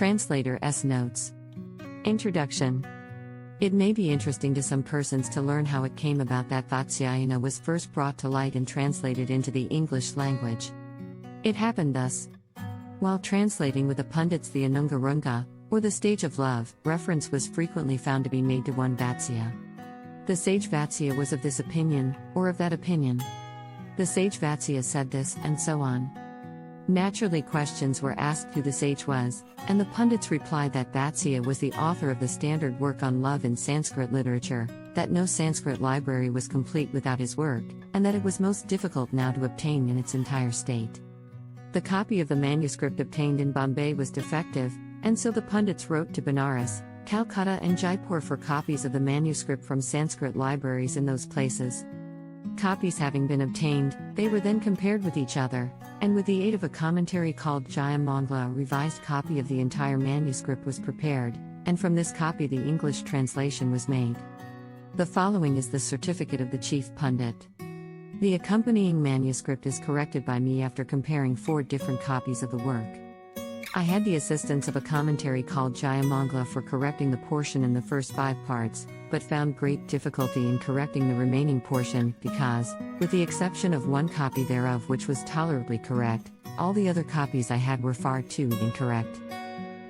Translator's notes. Introduction. It may be interesting to some persons to learn how it came about that Vatsyayana was first brought to light and translated into the English language. It happened thus. While translating with the pundits the Anungarunga, or the stage of love, reference was frequently found to be made to one Vatsya. The sage Vatsya was of this opinion, or of that opinion. The sage Vatsya said this, and so on. Naturally, questions were asked who the sage was, and the pundits replied that Vatsya was the author of the standard work on love in Sanskrit literature, that no Sanskrit library was complete without his work, and that it was most difficult now to obtain in its entire state. The copy of the manuscript obtained in Bombay was defective, and so the pundits wrote to Benares, Calcutta and Jaipur for copies of the manuscript from Sanskrit libraries in those places. Copies having been obtained, they were then compared with each other, and with the aid of a commentary called Jayamangla, a revised copy of the entire manuscript was prepared, and from this copy the English translation was made. The following is the certificate of the chief pundit. The accompanying manuscript is corrected by me after comparing 4 different copies of the work. I had the assistance of a commentary called Jayamangla for correcting the portion in the first 5 parts, but found great difficulty in correcting the remaining portion because, with the exception of 1 copy thereof which was tolerably correct, all the other copies I had were far too incorrect.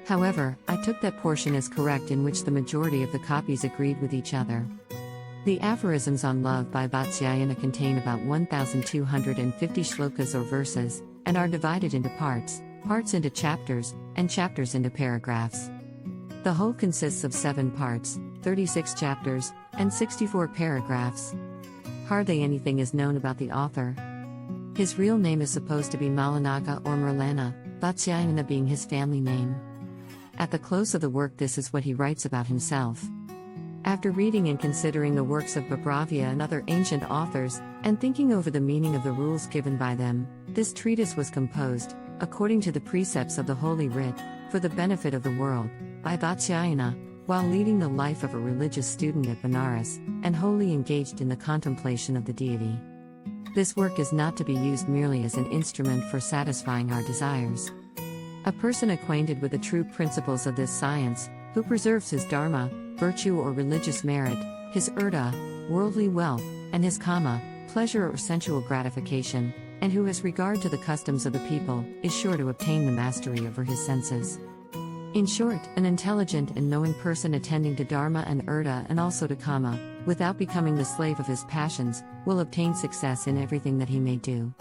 However, I took that portion as correct in which the majority of the copies agreed with each other. The aphorisms on love by Vatsyayana contain about 1,250 shlokas or verses, and are divided into parts into chapters, and chapters into paragraphs. The whole consists of 7 parts, 36 chapters, and 64 paragraphs. Hardly anything is known about the author. His real name is supposed to be Malanaga or Merlana, Vatsyayana being his family name. At the close of the work, this is what he writes about himself. After reading and considering the works of Babravya and other ancient authors, and thinking over the meaning of the rules given by them, this treatise was composed, according to the precepts of the Holy Writ, for the benefit of the world, by Vatsyayana, while leading the life of a religious student at Benares, and wholly engaged in the contemplation of the deity. This work is not to be used merely as an instrument for satisfying our desires. A person acquainted with the true principles of this science, who preserves his dharma, virtue or religious merit, his urta, worldly wealth, and his kama, pleasure or sensual gratification, and who has regard to the customs of the people, is sure to obtain the mastery over his senses. In short, an intelligent and knowing person attending to dharma and urta and also to kama, without becoming the slave of his passions, will obtain success in everything that he may do.